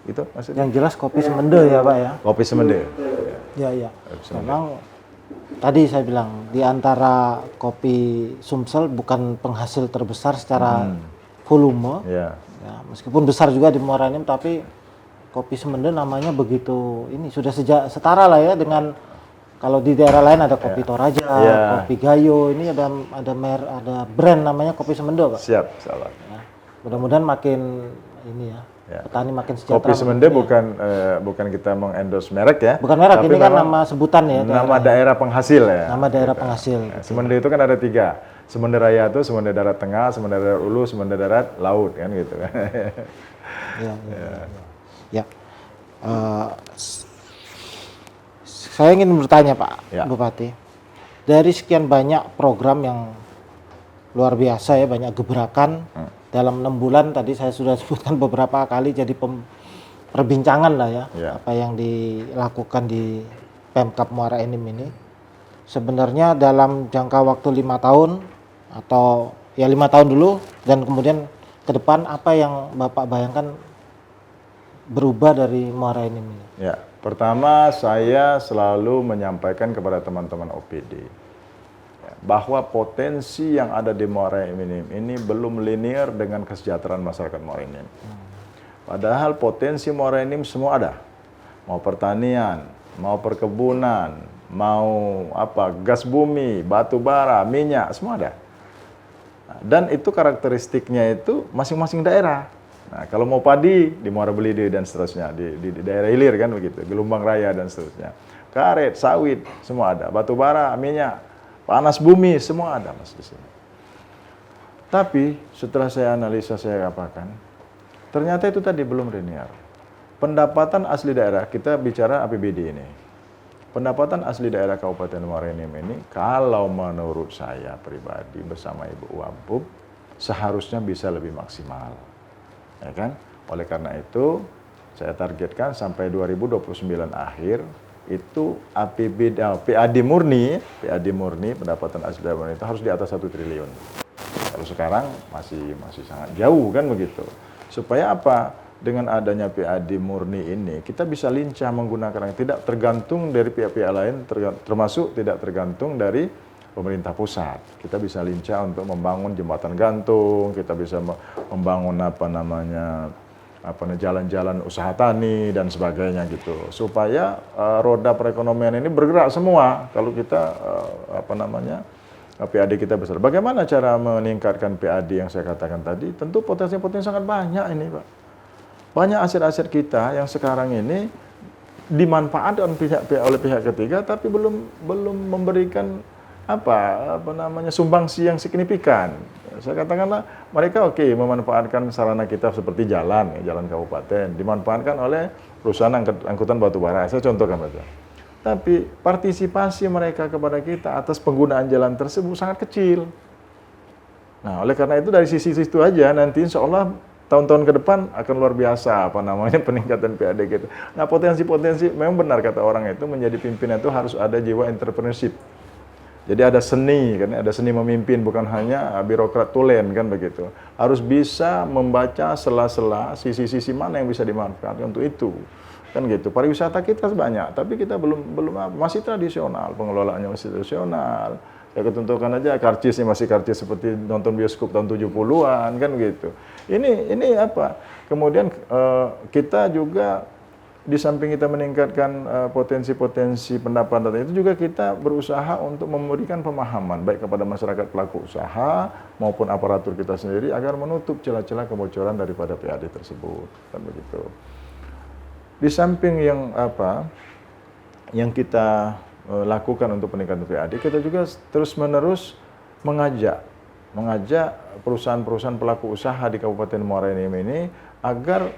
Itu maksudnya. Yang jelas kopi Semende ya Pak ya. Kopi Semende. Ya. Memang tadi saya bilang di antara kopi Sumsel bukan penghasil terbesar secara volume. Ya, meskipun besar juga di Muara Enim tapi kopi Semende namanya begitu ini sudah setara lah ya dengan kalau di daerah lain ada kopi Toraja, kopi Gayo, ini ada brand namanya kopi Semende Pak. Siap, salah. Ya, mudah-mudahan makin ini ya Ya. Petani makin sejahtera. Kopi Semende bukan kita mengendorse merek ya. Bukan merek, tapi ini kan nama sebutan ya. Nama daerah penghasil ya. Nama daerah penghasil. Ya, Semende itu kan ada 3. Semende Raya itu Semende darat tengah, Semende darat hulu, Semende darat laut kan gitu kan. Ya. Saya ingin bertanya Pak Bupati, dari sekian banyak program yang luar biasa ya, banyak gebrakan dalam 6 bulan tadi saya sudah sebutkan beberapa kali jadi perbincangan lah ya, apa yang dilakukan di Pemkab Muara Enim ini. Sebenarnya dalam jangka waktu 5 tahun atau ya 5 tahun dulu dan kemudian ke depan apa yang Bapak bayangkan berubah dari Muara Enim ini? Ya, pertama saya selalu menyampaikan kepada teman-teman OPD bahwa potensi yang ada di Muara Enim ini belum linear dengan kesejahteraan masyarakat Muara Enim. Padahal potensi Muara Enim semua ada. Mau pertanian, mau perkebunan, mau gas bumi, batu bara, minyak, semua ada. Dan itu karakteristiknya itu masing-masing daerah. Nah, kalau mau padi di Muara Belide dan seterusnya, di daerah hilir kan begitu, Gelombang Raya dan seterusnya. Karet, sawit, semua ada. Batu bara, minyak, panas bumi, semua ada Mas di sini. Tapi setelah saya analisa, saya katakan, ternyata itu tadi belum linear. Pendapatan asli daerah, kita bicara APBD ini. Pendapatan asli daerah Kabupaten Muara Enim ini, kalau menurut saya pribadi bersama Ibu Wabub, seharusnya bisa lebih maksimal. Ya kan? Oleh karena itu, saya targetkan sampai 2029 akhir, itu APBD, PAD murni pendapatan asli daerah itu harus di atas 1 triliun. Kalau sekarang masih sangat jauh kan begitu. Supaya apa? Dengan adanya PAD murni ini, kita bisa lincah menggunakan yang tidak tergantung dari pihak-pihak lain, termasuk tidak tergantung dari pemerintah pusat. Kita bisa lincah untuk membangun jembatan gantung, kita bisa membangun jalan-jalan usaha tani dan sebagainya gitu. Supaya roda perekonomian ini bergerak semua. Kalau kita PAD kita besar. Bagaimana cara meningkatkan PAD yang saya katakan tadi? Tentu potensi-potensi sangat banyak ini, Pak. Banyak aset-aset kita yang sekarang ini dimanfaatkan oleh pihak ketiga, tapi belum memberikan sumbangsi yang signifikan. Saya katakanlah mereka memanfaatkan sarana kita seperti jalan kabupaten, dimanfaatkan oleh perusahaan angkutan batu bara. Saya contohkan saja. Tapi partisipasi mereka kepada kita atas penggunaan jalan tersebut sangat kecil. Nah, oleh karena itu dari sisi itu aja nanti insya Allah tahun-tahun ke depan akan luar biasa peningkatan PAD kita. Nah, potensi-potensi memang benar kata orang itu, menjadi pimpinan itu harus ada jiwa entrepreneurship. Jadi ada seni, kan ada seni memimpin, bukan hanya birokrat tulen kan begitu. Harus bisa membaca sela-sela sisi-sisi mana yang bisa dimanfaatkan untuk itu. Kan gitu. Pariwisata kita banyak, tapi kita belum masih tradisional, pengelolaannya masih tradisional. Ya ketentukan aja karcisnya masih karcis seperti nonton bioskop tahun 70-an kan gitu. Ini apa? Kemudian kita juga di samping kita meningkatkan potensi-potensi pendapatan itu juga kita berusaha untuk memberikan pemahaman baik kepada masyarakat pelaku usaha maupun aparatur kita sendiri agar menutup celah-celah kebocoran daripada PAD tersebut kan begitu. Di samping yang kita lakukan untuk peningkatan PAD, kita juga terus-menerus mengajak perusahaan-perusahaan pelaku usaha di Kabupaten Muara Enim ini agar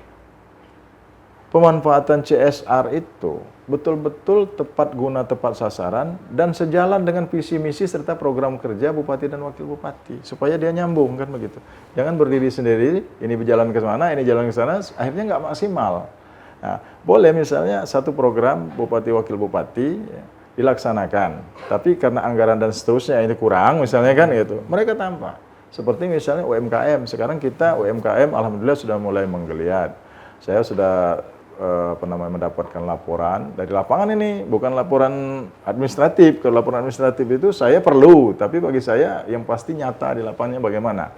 pemanfaatan CSR itu betul-betul tepat guna, tepat sasaran, dan sejalan dengan visi misi serta program kerja Bupati dan Wakil Bupati, supaya dia nyambung kan begitu. Jangan berdiri sendiri, ini berjalan ke mana, ini jalan ke sana, akhirnya nggak maksimal. Nah, boleh misalnya satu program Bupati Wakil Bupati dilaksanakan, tapi karena anggaran dan seterusnya ini kurang misalnya kan gitu, mereka tambah. Seperti misalnya UMKM, sekarang kita UMKM alhamdulillah sudah mulai menggeliat. Saya sudah mendapatkan laporan dari lapangan ini, bukan laporan administratif. Kalau laporan administratif itu saya perlu, tapi bagi saya yang pasti nyata di lapangannya bagaimana.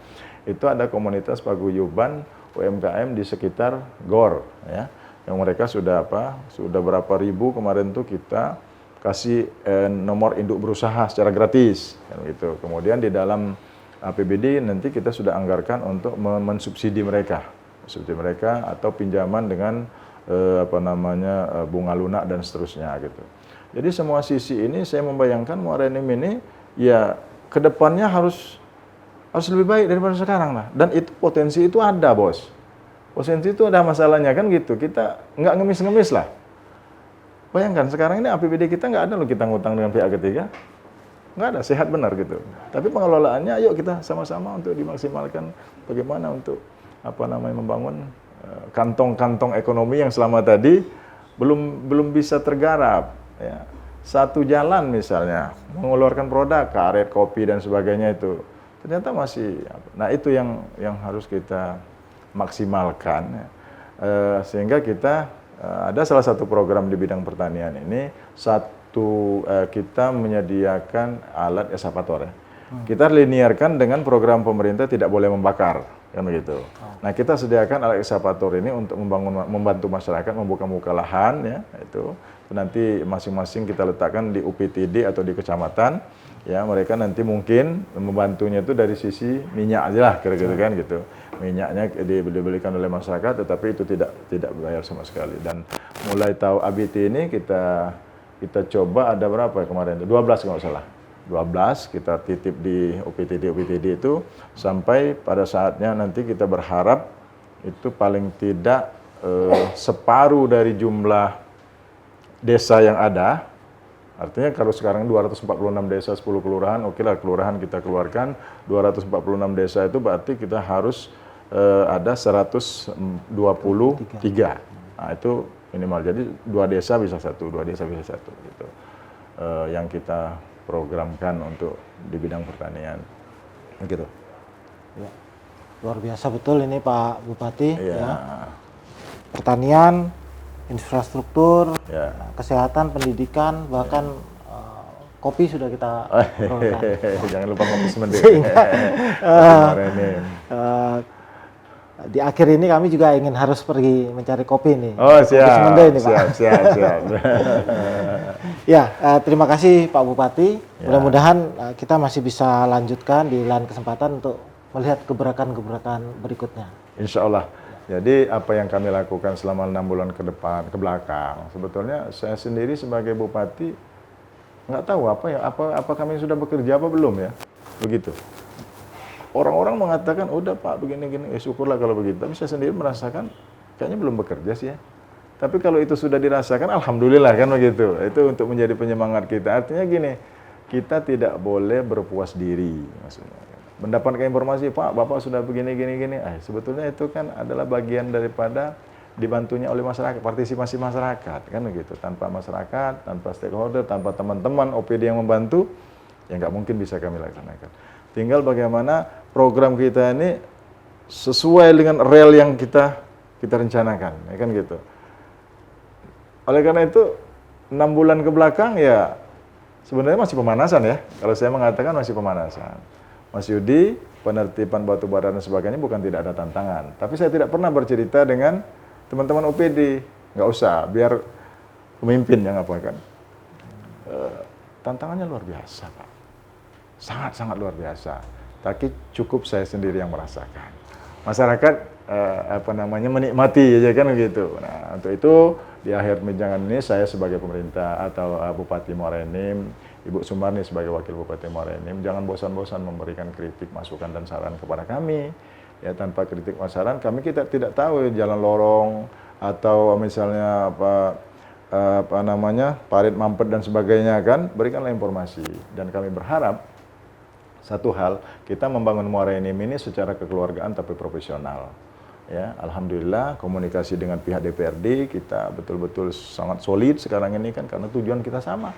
Itu ada komunitas paguyuban UMKM di sekitar GOR ya. Yang mereka sudah berapa ribu kemarin tuh kita kasih nomor induk berusaha secara gratis kan gitu. Kemudian di dalam APBD nanti kita sudah anggarkan untuk mensubsidi mereka seperti mereka, atau pinjaman dengan bunga lunak dan seterusnya gitu. Jadi semua sisi ini saya membayangkan Muara Enim ini ya kedepannya harus lebih baik daripada sekarang lah. Dan itu potensi itu ada, bos. Potensi itu ada, masalahnya kan gitu. Kita nggak ngemis-ngemis lah. Bayangkan sekarang ini APBD kita nggak ada loh kita ngutang dengan pihak ketiga. Nggak ada, sehat benar gitu. Tapi pengelolaannya ayo kita sama-sama untuk dimaksimalkan bagaimana untuk membangun kantong-kantong ekonomi yang selama tadi belum bisa tergarap. Ya. Satu jalan misalnya mengeluarkan produk karet, kopi dan sebagainya itu ternyata masih. Nah itu yang harus kita maksimalkan, sehingga kita ada salah satu program di bidang pertanian ini kita menyediakan alat eskavator ya. Kita linearkan dengan program pemerintah tidak boleh membakar, kan begitu. Nah kita sediakan alat eskavator ini untuk membantu masyarakat membuka lahan ya, itu nanti masing-masing kita letakkan di UPTD atau di kecamatan ya, mereka nanti mungkin membantunya itu dari sisi minyak aja lah kira-kira kan gitu. Minyaknya dibelikan oleh masyarakat tetapi itu tidak bayar sama sekali. Dan mulai tahu ABT ini kita coba ada berapa ya kemarin? 12 kalau nggak salah. 12 kita titip di UPTD itu sampai pada saatnya nanti kita berharap itu paling tidak separuh dari jumlah desa yang ada. Artinya kalau sekarang 246 desa 10 kelurahan, oke lah kelurahan kita keluarkan 246 desa itu berarti kita harus ada 123. Nah itu minimal, jadi 2 desa bisa satu gitu. Yang kita programkan untuk di bidang pertanian gitu. Ya. Luar biasa betul ini Pak Bupati ya. Pertanian, infrastruktur, ya. Kesehatan, pendidikan, bahkan kopi sudah kita jangan lupa kopi semende. Di akhir ini kami juga ingin harus pergi mencari kopi nih. Oh siap, kopi semende ini, Pak. Siap. Ya, terima kasih Pak Bupati. Mudah-mudahan kita masih bisa lanjutkan di lain kesempatan untuk melihat gebrakan-gebrakan berikutnya. Insya Allah. Jadi apa yang kami lakukan selama 6 bulan ke belakang, sebetulnya saya sendiri sebagai Bupati nggak tahu apa kami sudah bekerja apa belum ya, begitu. Orang-orang mengatakan, udah Pak begini-gini, syukurlah kalau begitu. Tapi saya sendiri merasakan kayaknya belum bekerja sih ya. Tapi kalau itu sudah dirasakan, alhamdulillah kan begitu. Itu untuk menjadi penyemangat kita. Artinya gini, kita tidak boleh berpuas diri maksudnya. Mendapatkan informasi, Pak, Bapak sudah begini-gini. Sebetulnya itu kan adalah bagian daripada dibantunya oleh masyarakat, partisipasi masyarakat kan begitu. Tanpa masyarakat, tanpa stakeholder, tanpa teman-teman OPD yang membantu, ya nggak mungkin bisa kami laksanakan. Tinggal bagaimana program kita ini sesuai dengan rel yang kita rencanakan, ya kan gitu. Oleh karena itu 6 bulan ke belakang ya sebenarnya masih pemanasan ya. Kalau saya mengatakan masih pemanasan. Mas Yudi, penertiban batu bara dan sebagainya bukan tidak ada tantangan. Tapi saya tidak pernah bercerita dengan teman-teman OPD. Nggak usah, biar pemimpin yang apa kan. Tantangannya luar biasa Pak. Sangat-sangat luar biasa. Tapi cukup saya sendiri yang merasakan. Masyarakat menikmati aja kan begitu. Nah, untuk itu di akhir menjangan ini saya sebagai pemerintah atau Bupati Muara Enim, Ibu Sumarni sebagai Wakil Bupati Muara Enim, jangan bosan-bosan memberikan kritik, masukan dan saran kepada kami. Ya tanpa kritik saran kami kita tidak tahu jalan lorong atau misalnya parit mampet dan sebagainya kan, berikanlah informasi. Dan kami berharap satu hal, kita membangun Muara Enim ini secara kekeluargaan tapi profesional. Ya, alhamdulillah komunikasi dengan pihak DPRD kita betul-betul sangat solid sekarang ini kan karena tujuan kita sama.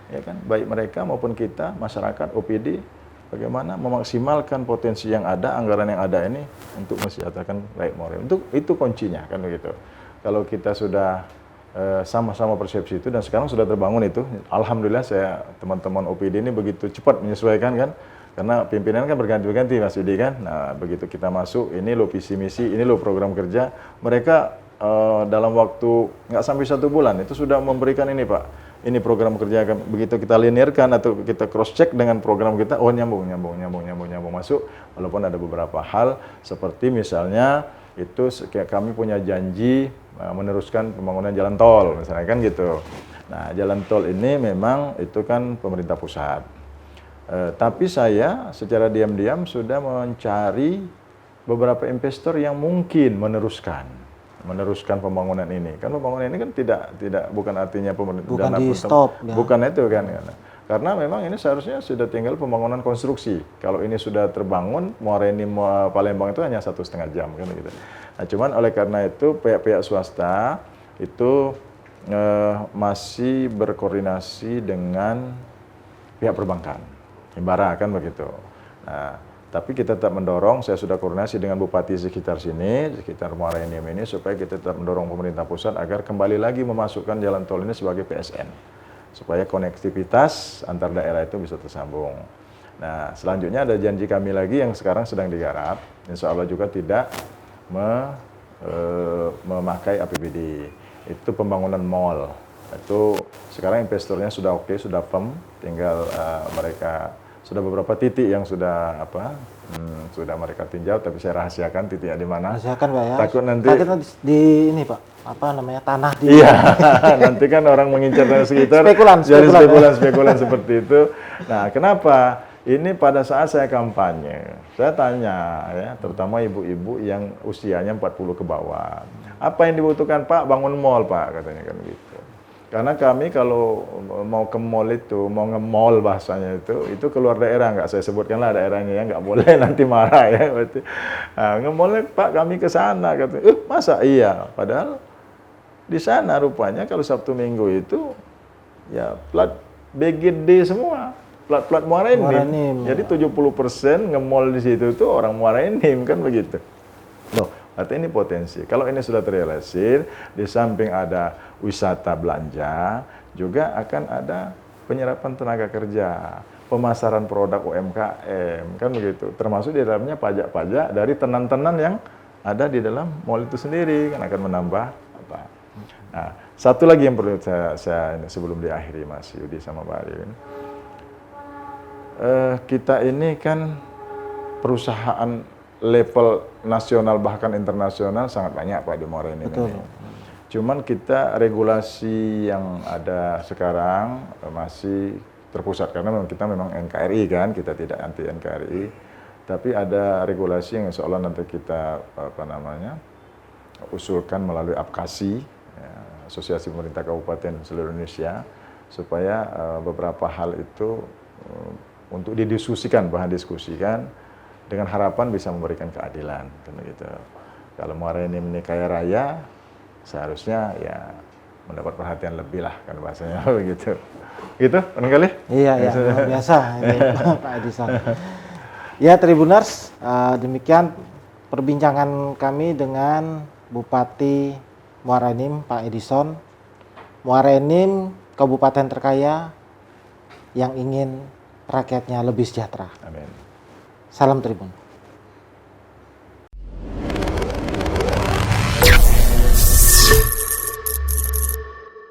Ya kan, baik mereka maupun kita, masyarakat, OPD, bagaimana memaksimalkan potensi yang ada, anggaran yang ada ini untuk mensejahterakan rakyat Muara Enim. Untuk itu kuncinya kan begitu. Kalau kita sudah sama-sama persepsi itu dan sekarang sudah terbangun itu, alhamdulillah saya teman-teman OPD ini begitu cepat menyesuaikan kan. Karena pimpinan kan berganti-ganti Mas Yudi kan. Nah, begitu kita masuk, ini lo visi misi, ini lo program kerja. Mereka dalam waktu nggak sampai 1 bulan itu sudah memberikan ini Pak. Ini program kerja, begitu kita linearkan atau kita cross check dengan program kita, oh nyambung masuk. Walaupun ada beberapa hal seperti misalnya itu kayak kami punya janji meneruskan pembangunan jalan tol, misalnya kan gitu. Nah, jalan tol ini memang itu kan pemerintah pusat. Tapi saya secara diam-diam sudah mencari beberapa investor yang mungkin meneruskan pembangunan ini. Kan pembangunan ini kan bukan artinya pemerintah bukan di stop. Ya. Bukan itu kan. Karena memang ini seharusnya sudah tinggal pembangunan konstruksi. Kalau ini sudah terbangun, Muara Enim Palembang itu hanya 1,5 jam kan gitu. Nah, cuman oleh karena itu pihak-pihak swasta itu masih berkoordinasi dengan pihak perbankan, Himbara kan begitu. Nah, tapi kita tetap mendorong, saya sudah koordinasi dengan bupati sekitar sini, sekitar Muara Enim ini, supaya kita tetap mendorong pemerintah pusat agar kembali lagi memasukkan jalan tol ini sebagai PSN, supaya konektivitas antar daerah itu bisa tersambung. Nah, selanjutnya ada janji kami lagi yang sekarang sedang digarap, insya Allah juga tidak memakai APBD. Itu pembangunan mall. Itu sekarang investornya sudah oke, sudah firm, tinggal mereka sudah beberapa titik yang sudah sudah mereka tinjau, tapi saya rahasiakan titiknya di mana. Rahasiakan Pak ya. Takut nanti di ini Pak, tanah di. Iya, nanti kan orang mengincar dari sekitar. Jadi spekulan seperti itu. Nah, kenapa? Ini pada saat saya kampanye, saya tanya ya, terutama ibu-ibu yang usianya 40 ke bawah. Apa yang dibutuhkan Pak? Bangun mall Pak, katanya kan gitu. Karena kami kalau mau ke mall itu, mau nge-mall bahasanya itu keluar daerah, nggak saya sebutkan lah daerahnya ya, nggak boleh nanti marah ya. Nah, nge-mallnya Pak kami ke sana, katanya. Masa iya? Padahal di sana rupanya kalau Sabtu Minggu itu ya plat BGD semua. Plat Muara Enim. Jadi 70% nge-mall di situ tuh orang Muara Enim kan begitu. Loh, artinya ini potensi. Kalau ini sudah terrealisir, di samping ada wisata belanja, juga akan ada penyerapan tenaga kerja, pemasaran produk UMKM, kan begitu. Termasuk di dalamnya pajak-pajak dari tenan-tenan yang ada di dalam mall itu sendiri, kan akan menambah apa. Nah, satu lagi yang perlu saya sebelum diakhiri Mas Yudi sama Pak Arifin. Kita ini kan perusahaan level nasional bahkan internasional sangat banyak Pak di Muara Enim ini. Cuman kita regulasi yang ada sekarang masih terpusat karena kita memang NKRI kan, kita tidak anti NKRI. Tapi ada regulasi yang insya Allah nanti kita usulkan melalui APKASI, ya, Asosiasi Pemerintah Kabupaten seluruh Indonesia, supaya beberapa hal itu untuk didiskusikan, bahan diskusikan, dengan harapan bisa memberikan keadilan, kan gitu. Kalau Muara Enim ini kaya raya, seharusnya ya mendapat perhatian lebih lah, kan bahasanya begitu. Gitu, barangkali? Iya, ya, luar biasa ini Pak Edison. Ya, Tribuners, demikian perbincangan kami dengan Bupati Muara Enim, Pak Edison. Muara Enim, kabupaten terkaya yang ingin rakyatnya lebih sejahtera. Amin. Salam Tribun.